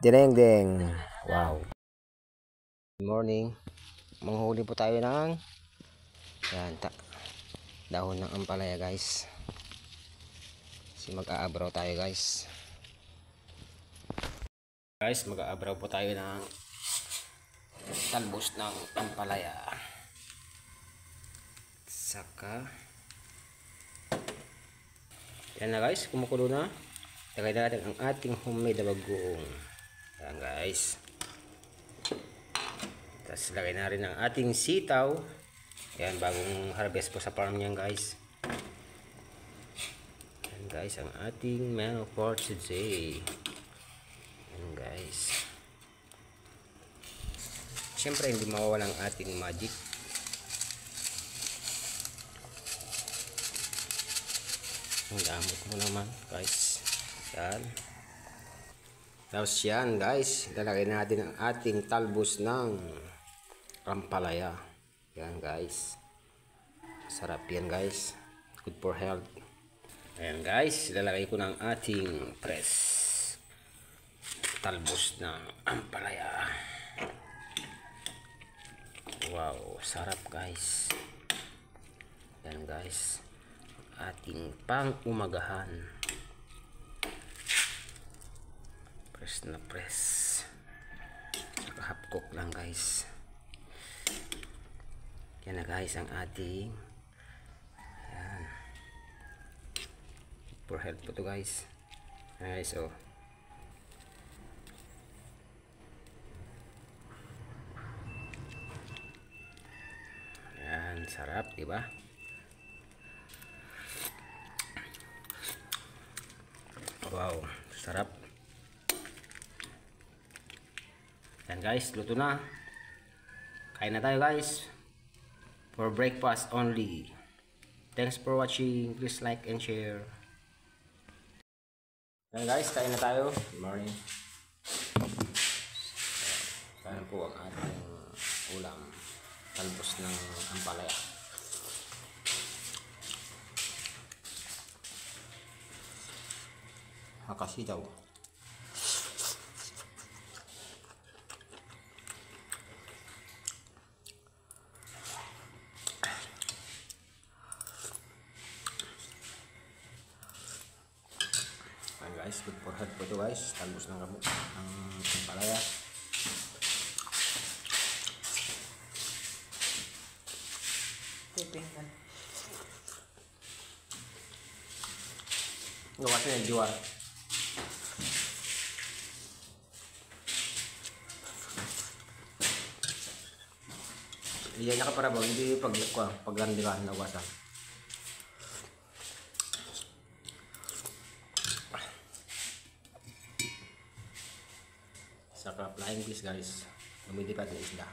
Dinengdeng. Wow. Good morning. Manghuli po tayo ng yan, dahon ng ampalaya guys. Kasi mag-aabraw tayo guys. Guys, mag-aabraw po tayo ng talbos ng ampalaya. Saka yan na guys, kumukulo na. Lagay na natin ang ating homemade na bagoong. Yan guys. Tapos lagay na rin ang ating sitaw. Yan, bagong harvest po sa farm niyan guys. Yan guys, ang ating menu for today. Yan guys. Siyempre hindi mawawala ang ating magic. Ang gamot mo naman guys. Yan. Tapos yan guys, lalagay natin ang ating talbos ng ampalaya. Yan guys, sarap yan guys, good for health. Ayan guys, lalagay ko ng ating press talbos ng ampalaya. Wow, sarap guys. Yan guys, ating pang umagahan. Press na press. Saka half cook lang guys. Yan na guys ang ating. Ayan. For health po to guys. Guys, oh. Ayan, sarap, diba? Wow, sarap. Yan guys, luto na. Kain na tayo guys. For breakfast only. Thanks for watching. Please like and share. Yan guys, kain na tayo. Good morning. Kain po ang ating ulam. Talbos ng ampalaya. Hakasitaw. Guys, good for health po ito guys. Talbos ng gamot ng ampalaya. Pipinggan. Gawa siya ng juwar. Iyan niya ka para ba? Hindi pag-gandi ka na wasan. Sa flying fish guys, lumilipat na isda.